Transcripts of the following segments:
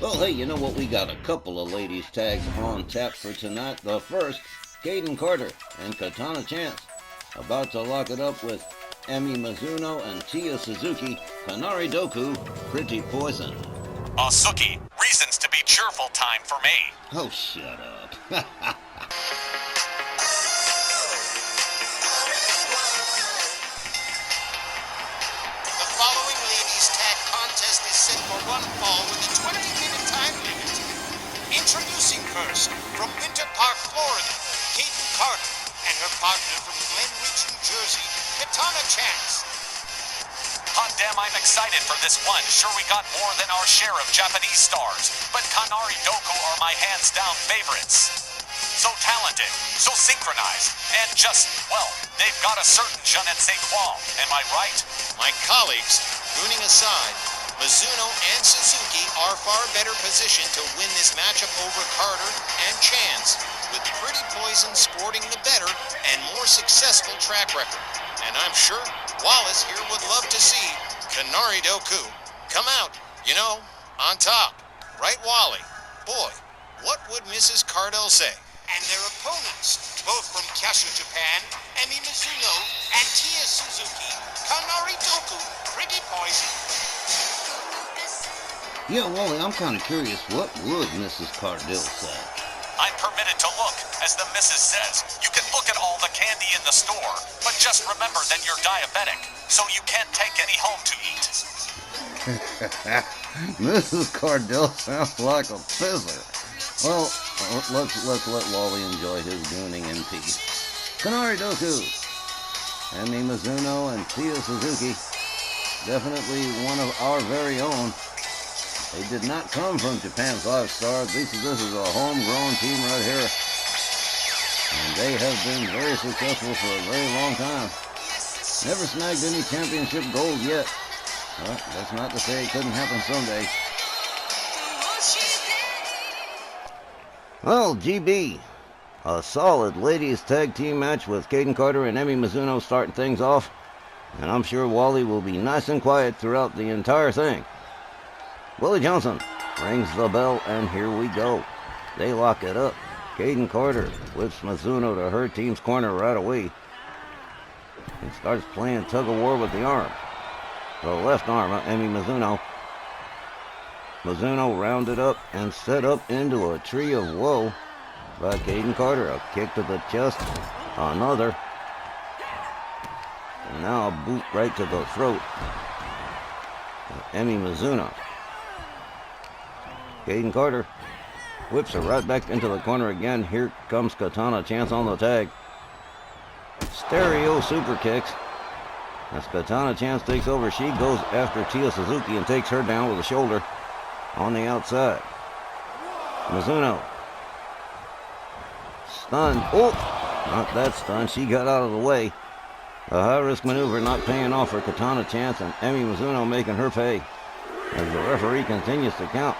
Well, hey, you know what? We got a couple of ladies' tags on tap for tonight. The first, Kaden Carter and Katana Chance. About to lock it up with Emi Mizuno and Tia Suzuki. Kanari Doku, Pretty Poison. Suki, reasons to be cheerful time for me. Oh, shut up. The following ladies' tag contest is set for one fall with a 20-minute time limit. Introducing first, from Winter Park, Florida, Kaden Carter, and her partner from Glen Ridge, New Jersey, Katana Chance. Hot damn, I'm excited for this one. Sure, we got more than our share of Japanese stars, but Kanari Doku are my hands-down favorites. So talented, so synchronized, and just, well, they've got a certain je ne sais quoi. Am I right? My colleagues, mooning aside, Mizuno and Suzuki are far better positioned to win this matchup over Carter and Chance, with Pretty Poison sporting the better and more successful track record. And I'm sure Wallace here would love to see Kanari Doku come out, on top. Right, Wally? Boy, what would Mrs. Cardell say? And their opponents, both from Kyushu, Japan, Emi Mizuno and Tia Suzuki, Kanari Doku, Pretty Poison. Yeah, Wally, I'm kind of curious. What would Mrs. Cardell say? I'm permitted to look. As the missus says, you can look at all the candy in the store, but just remember that you're diabetic, so you can't take any home to eat. Mrs. Cardell sounds like a fizzler. Well, let's let Wally enjoy his gooning in peace. Kanari Doku, Emi Mizuno, and Tia Suzuki, definitely one of our very own. They did not come from Japan's Live Star. This is a homegrown team right here. And they have been very successful for a very long time. Never snagged any championship gold yet. Well, that's not to say it couldn't happen someday. Well, GB, a solid ladies tag team match with Kaden Carter and Emi Mizuno starting things off. And I'm sure Wally will be nice and quiet throughout the entire thing. Willie Johnson rings the bell, and here we go. They lock it up. Kaden Carter whips Mizuno to her team's corner right away. He starts playing tug-of-war with the arm. The left arm of Emi Mizuno. Mizuno rounded up and set up into a tree of woe by Kaden Carter. A kick to the chest. Another. And now a boot right to the throat of Emi Mizuno. Kaden Carter whips her right back into the corner again. Here comes Katana Chance on the tag. Stereo super kicks. As Katana Chance takes over, she goes after Tia Suzuki and takes her down with a shoulder on the outside. Mizuno. Stunned. Oh! Not that stunned. She got out of the way. A high-risk maneuver not paying off for Katana Chance, and Emi Mizuno making her pay as the referee continues to count.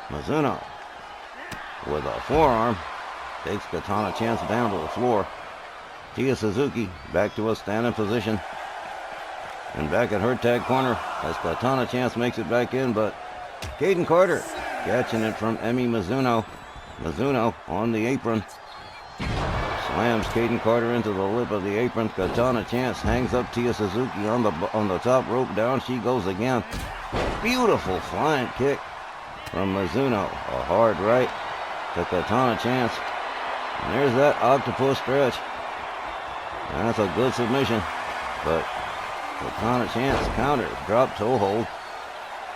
Mizuno, with a forearm, takes Katana Chance down to the floor. Tia Suzuki back to a standing position. And back at her tag corner as Katana Chance makes it back in, but Kaden Carter catching it from Emi Mizuno. Mizuno on the apron. Slams Kaden Carter into the lip of the apron. Katana Chance hangs up Tia Suzuki on the top rope. Down she goes again. Beautiful flying kick from Mizuno. A hard right to Katana Chance. And there's that octopus stretch. And that's a good submission. But Katana Chance counter. Drop toe hold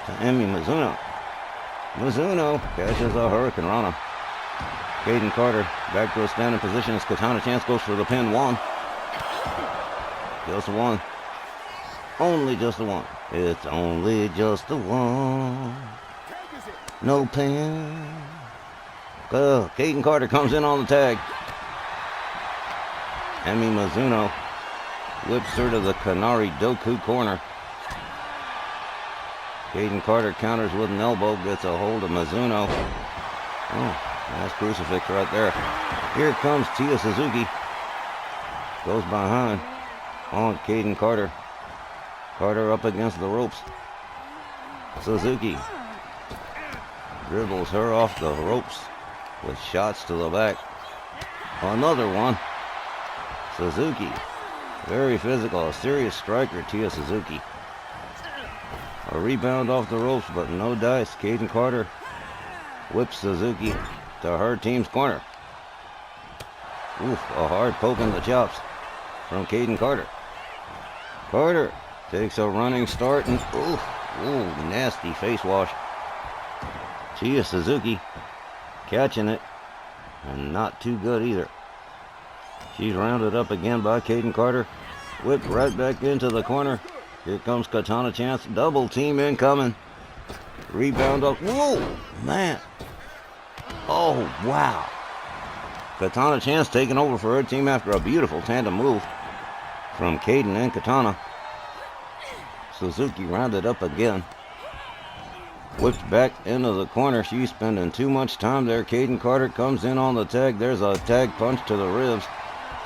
to Emi Mizuno. Mizuno catches a Hurricane Rana. Kaden Carter back to a standing position as Katana Chance goes for the pin. One. Just one. Only just the one. It's only just the one. No pin. Kaden Carter comes in on the tag. Emi Mizuno whips her to the Kanari Doku corner. Kaden Carter counters with an elbow, gets a hold of Mizuno. Oh, nice crucifix right there. Here comes Tia Suzuki. Goes behind on Kaden Carter. Carter up against the ropes. Suzuki dribbles her off the ropes with shots to the back. Another one. Suzuki. Very physical. A serious striker, Tia Suzuki. A rebound off the ropes, but no dice. Caden Carter whips Suzuki to her team's corner. Oof, a hard poke in the chops from Caden Carter. Carter takes a running start and ooh, nasty face wash. Tia Suzuki catching it, and not too good either. She's rounded up again by Caden Carter. Whipped right back into the corner. Here comes Katana Chance. Double team incoming. Rebound up. Whoa, man. Oh, wow. Katana Chance taking over for her team after a beautiful tandem move from Caden and Katana. Suzuki rounded up again. Whipped back into the corner. She's spending too much time there. Caden Carter comes in on the tag. There's a tag punch to the ribs.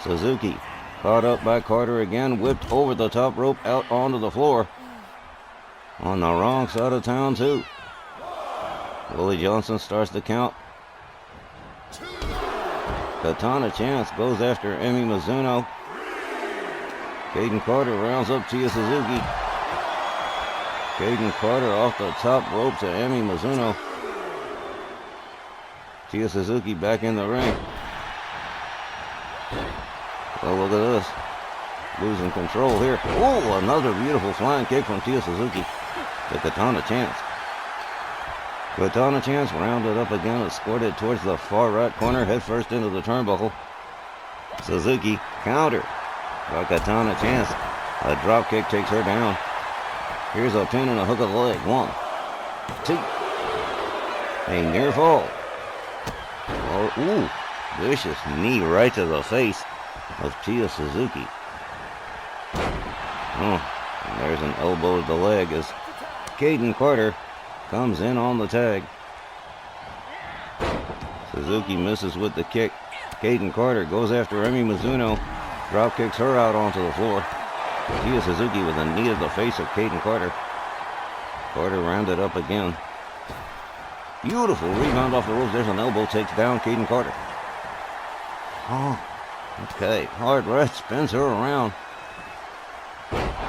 Suzuki caught up by Carter again. Whipped over the top rope out onto the floor. On the wrong side of town too. Willie Johnson starts the count. Katana Chance goes after Emmy Mizuno. Caden Carter rounds up Tia Suzuki. Caden Carter off the top rope to Emmy Mizuno. Tia Suzuki back in the ring. Oh, look at this. Losing control here. Oh, another beautiful flying kick from Tia Suzuki to Katana Chance. Katana Chance rounded up again and squirted towards the far right corner, head first into the turnbuckle. Suzuki counter by Katana Chance. A drop kick takes her down. Here's a pin and a hook of the leg. 1, 2. A near fall. Oh, ooh, vicious knee right to the face of Tia Suzuki. Oh, and there's an elbow to the leg as Caden Carter comes in on the tag. Suzuki misses with the kick. Caden Carter goes after Emmy Mizuno. Drop kicks her out onto the floor. Tia Suzuki with a knee to the face of Caden Carter. Carter rounded up again. Beautiful rebound off the ropes. There's an elbow, takes down Caden Carter. Oh, okay. Hard right, spins her around.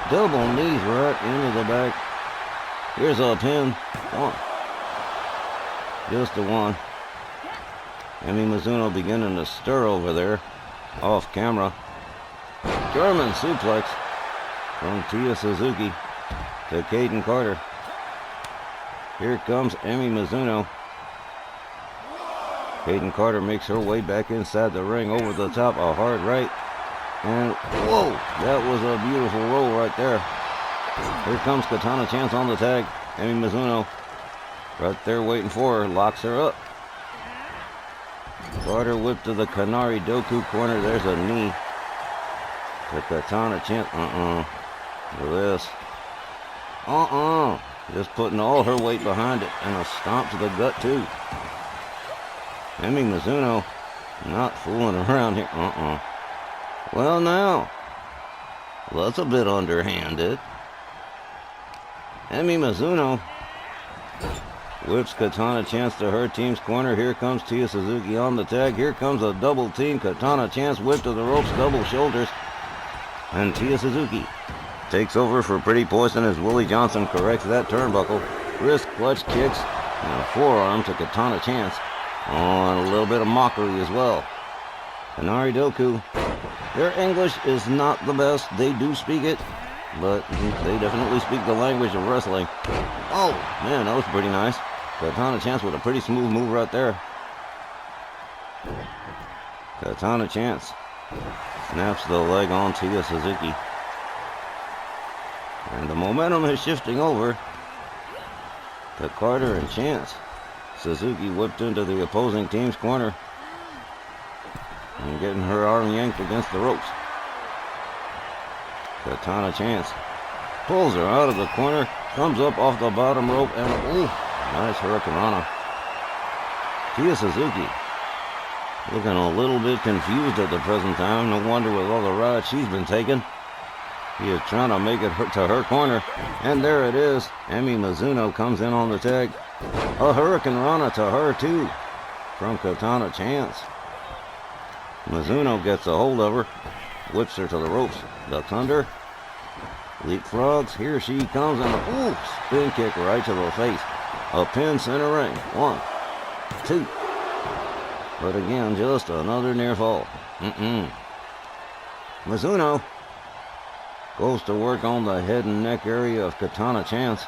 Double knees right into the back. Here's a pin. 1. Just a 1. Emmy Mizuno beginning to stir over there. Off camera. German suplex from Tia Suzuki to Caden Carter. Here comes Emmy Mizuno. Caden Carter makes her way back inside the ring over the top. A hard right. And whoa, that was a beautiful roll right there. Here comes Katana Chance on the tag. Emmy Mizuno right there waiting for her. Locks her up. Carter whipped to the Kanari Doku corner. There's a knee to Katana Chance. Look at this. Just putting all her weight behind it. And a stomp to the gut too. Emmy Mizuno not fooling around here. Well now, that's a bit underhanded. Emmy Mizuno whips Katana Chance to her team's corner. Here comes Tia Suzuki on the tag. Here comes a double team. Katana Chance whip to the ropes, double shoulders. And Tia Suzuki takes over for Pretty Poison as Willie Johnson corrects that turnbuckle. Wrist clutch kicks and a forearm to Katana Chance. Oh, and a little bit of mockery as well. Kanari Doku. Their English is not the best. They do speak it, but they definitely speak the language of wrestling. Oh, man, that was pretty nice. Katana Chance with a pretty smooth move right there. Katana Chance snaps the leg on Tia Suzuki. And the momentum is shifting over to Carter and Chance. Suzuki whipped into the opposing team's corner and getting her arm yanked against the ropes. Katana Chance pulls her out of the corner, comes up off the bottom rope, and ooh, nice hurricanrana. Tia Suzuki looking a little bit confused at the present time. No wonder with all the rides she's been taking. He is trying to make it to her corner, and there it is. Emmy Mizuno comes in on the tag. A Hurricane Rana to her too, from Katana Chance. Mizuno gets a hold of her, whips her to the ropes, ducks under, leapfrogs, here she comes, and a spin kick right to the face. A pin center ring, 1, 2. But again, just another near fall. Mizuno goes to work on the head and neck area of Katana Chance.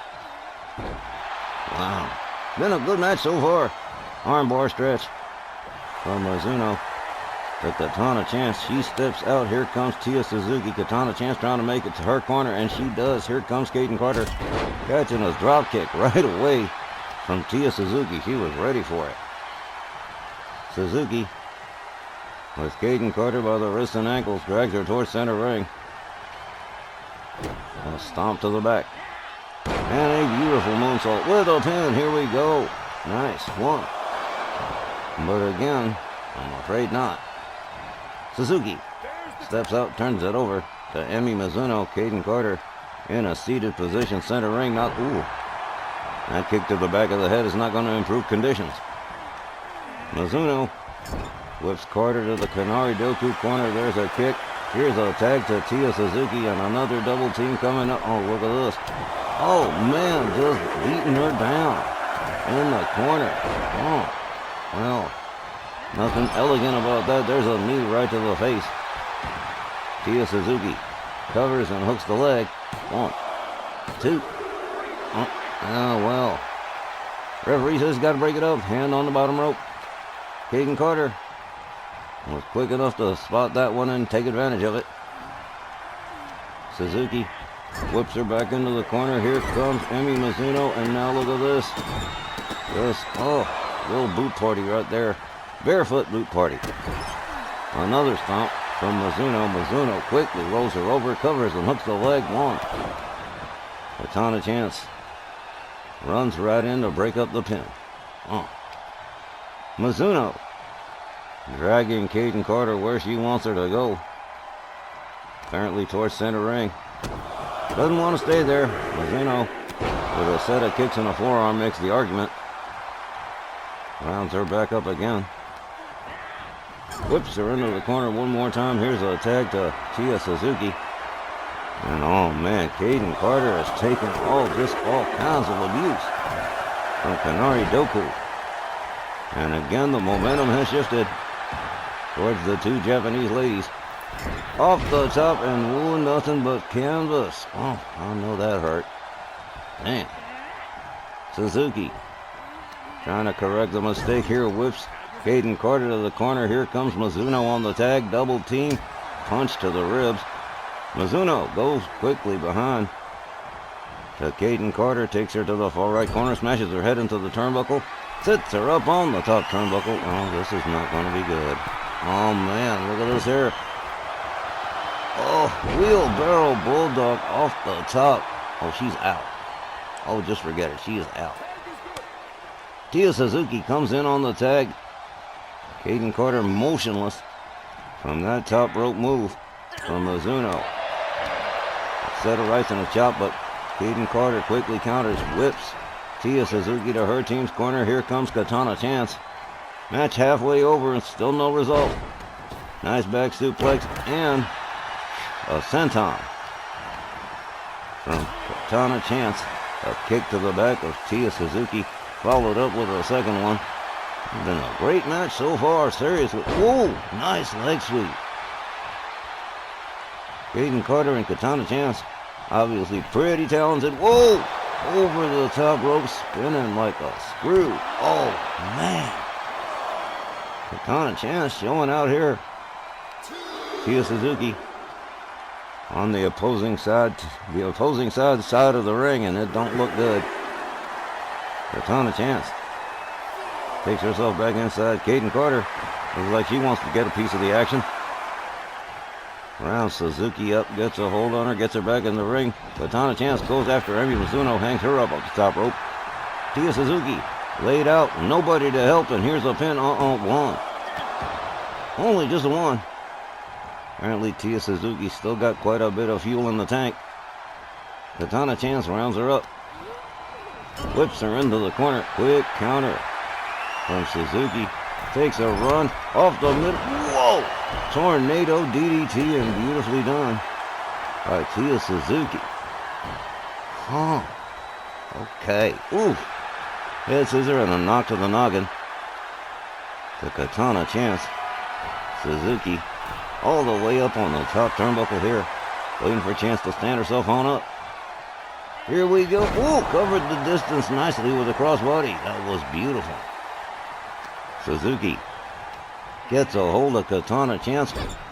Wow. Been a good match so far. Armbar stretch from Mizuno to Katana Chance. She steps out. Here comes Tia Suzuki. Katana Chance trying to make it to her corner, and she does. Here comes Kaden Carter catching a drop kick right away from Tia Suzuki. She was ready for it. Suzuki, with Kaden Carter by the wrists and ankles, drags her towards center ring. A stomp to the back. And a beautiful moonsault with a pin. Here we go. Nice one. But again, I'm afraid not. Suzuki steps out, turns it over to Emi Mizuno. Kaden Carter in a seated position, center ring. That kick to the back of the head is not going to improve conditions. Mizuno whips Carter to the Kanari Doku corner. There's a kick. Here's a tag to Tia Suzuki and another double team coming up. Oh, look at this. Oh, man, just beating her down in the corner. Oh, well, nothing elegant about that. There's a knee right to the face. Tia Suzuki covers and hooks the leg. 1, 2. Oh, well. Referee says he's got to break it up. Hand on the bottom rope. Kaden Carter was quick enough to spot that one and take advantage of it. Suzuki whips her back into the corner. Here comes Emi Mizuno, and now look at this. Little boot party right there. Barefoot boot party. Another stomp from Mizuno. Mizuno quickly rolls her over, covers and hooks the leg. 1. Katana Chance runs right in to break up the pin. Mizuno dragging Kaden Carter where she wants her to go. Apparently towards center ring. Doesn't want to stay there. Mizuno with a set of kicks and a forearm makes the argument. Rounds her back up again. Whips her into the corner one more time. Here's a tag to Tia Suzuki. And oh man, Kaden Carter has taken all kinds of abuse from Kanari Doku. And again, the momentum has shifted towards the two Japanese ladies. Off the top and nothing but canvas. Oh, I know that hurt. Man. Suzuki trying to correct the mistake here. Whips Kaden Carter to the corner. Here comes Mizuno on the tag. Double team. Punch to the ribs. Mizuno goes quickly behind to Kaden Carter. Takes her to the far right corner. Smashes her head into the turnbuckle. Sits her up on the top turnbuckle. Oh, this is not going to be good. Oh, man. Look at this here. Oh, wheelbarrow bulldog off the top. Oh, she's out. Oh, just forget it. She is out. Tia Suzuki comes in on the tag. Kaden Carter motionless from that top rope move from Mizuno. Set of rights and a chop, but Kaden Carter quickly counters, whips Tia Suzuki to her team's corner. Here comes Katana Chance. Match halfway over and still no result. Nice back suplex and a senton from Katana Chance. A kick to the back of Tia Suzuki, followed up with a second one. It's been a great match so far, seriously. Whoa, nice leg sweep. Kaden Carter and Katana Chance, obviously pretty talented. Whoa, over the top rope, spinning like a screw. Oh, man. Katana Chance showing out here. Tia Suzuki on the opposing side of the ring, and it don't look good. Katana Chance takes herself back inside. Kaden Carter looks like she wants to get a piece of the action. Rounds Suzuki up, gets a hold on her, gets her back in the ring. Katana Chance goes after Emi Mizuno, hangs her up the top rope. Tia Suzuki laid out, nobody to help, and here's a pin. One. Only just a one. Apparently Tia Suzuki still got quite a bit of fuel in the tank. Katana Chance rounds her up. Whips her into the corner. Quick counter from Suzuki. Takes a run off the middle. Whoa! Tornado DDT and beautifully done by Tia Suzuki. Huh. Okay. Ooh. Head scissor and a knock to the noggin. The Katana Chance. Suzuki all the way up on the top turnbuckle here. Waiting for a chance to stand herself on up. Here we go. Ooh, covered the distance nicely with a crossbody. That was beautiful. Suzuki gets a hold of Katana Chance.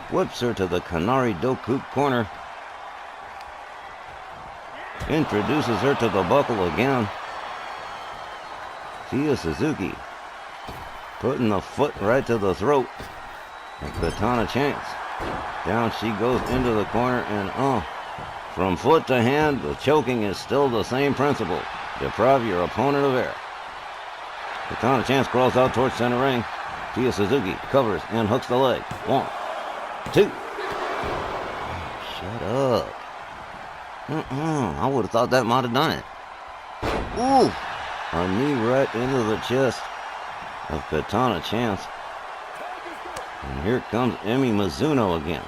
Whips her to the Kanari Doku corner. Introduces her to the buckle again. Tia Suzuki putting the foot right to the throat of Katana Chance. Down she goes into the corner and from foot to hand, the choking is still the same principle. Deprive your opponent of air. Katana Chance crawls out towards center ring. Tia Suzuki covers and hooks the leg. 1, 2. Shut up. I would have thought that might have done it. Ooh. A knee right into the chest of Katana Chance. And here comes Emi Mizuno again.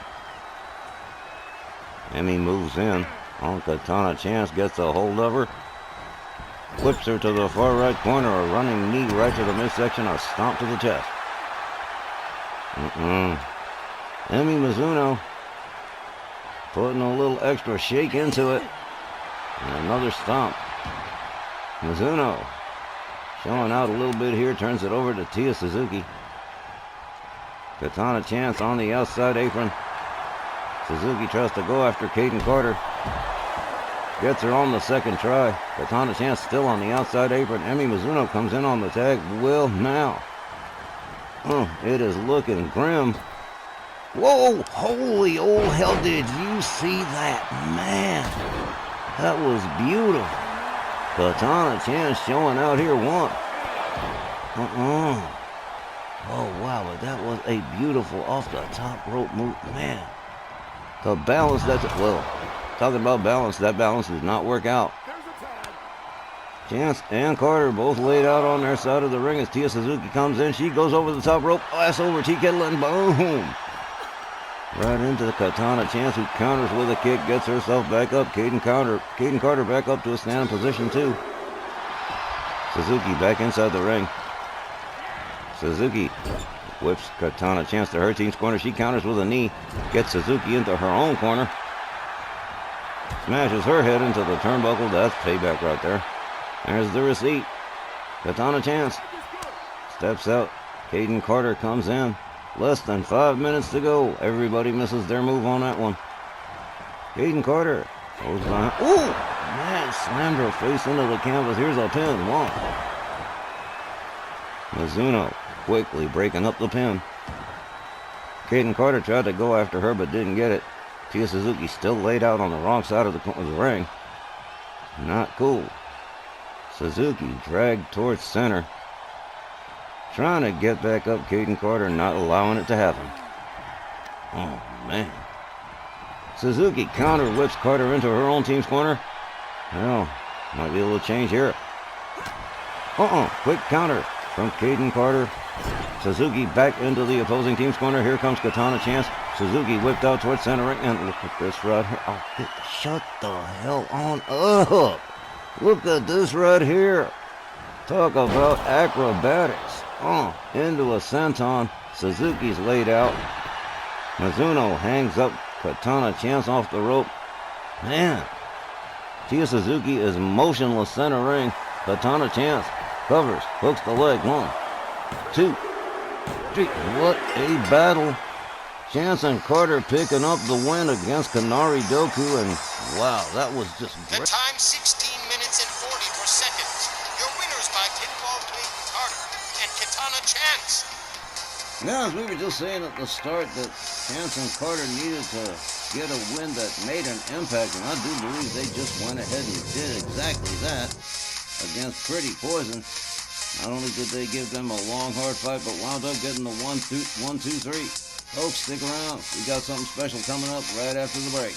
Emi moves in on Katana Chance, gets a hold of her. Whips her to the far right corner, a running knee right to the midsection, a stomp to the chest. Emi Mizuno putting a little extra shake into it. And another stomp. Mizuno showing out a little bit here, turns it over to Tia Suzuki. Katana Chance on the outside apron. Suzuki tries to go after Kaden Carter. Gets her on the second try. Katana Chance still on the outside apron. Emi Mizuno comes in on the tag. Well, now. It is looking grim. Whoa! Holy old hell, did you see that? Man, that was beautiful. Katana Chance showing out here one. Oh, wow, but that was a beautiful off the top rope move. Man, the balance, talking about balance, that balance did not work out. Chance and Carter both laid out on their side of the ring as Tia Suzuki comes in. She goes over the top rope, ass over Tea Kettle, and boom! Right into the Katana Chance, who counters with a kick, gets herself back up. Kaden Carter back up to a standing position too. Suzuki back inside the ring. Suzuki whips Katana Chance to her team's corner. She counters with a knee, gets Suzuki into her own corner. Smashes her head into the turnbuckle. That's payback right there. There's the receipt. Katana Chance steps out. Kaden Carter comes in. Less than 5 minutes to go. Everybody misses their move on that one. Kaden Carter goes behind. Ooh! Man, slammed her face into the canvas. Here's a pin. 1. Mizuno quickly breaking up the pin. Kaden Carter tried to go after her but didn't get it. Tia Suzuki still laid out on the wrong side of the ring. Not cool. Suzuki dragged towards center. Trying to get back up. Kaden Carter not allowing it to happen. Oh, man. Suzuki counter whips Carter into her own team's corner. Well, might be a little change here. Quick counter from Kaden Carter. Suzuki back into the opposing team's corner. Here comes Katana Chance. Suzuki whipped out towards center ring. And look at this right here. Oh, shut the hell on up. Look at this right here. Talk about acrobatics. Into a senton. Suzuki's laid out. Mizuno hangs up Katana Chance off the rope. Man. Tia Suzuki is motionless center ring. Katana Chance covers, hooks the leg. 1, 2, 3. What a battle. Chance and Carter picking up the win against Kanari Doku, and wow, that was just great. The time 16 minutes and 44 seconds. Your winners by pinfall, Kaden Carter and Katana Chance. Now, as we were just saying at the start, that Chance and Carter needed to get a win that made an impact, and I do believe they just went ahead and did exactly that against Pretty Poison. Not only did they give them a long, hard fight, but wound up getting the 1, 2, 3. Folks, stick around. We got something special coming up right after the break.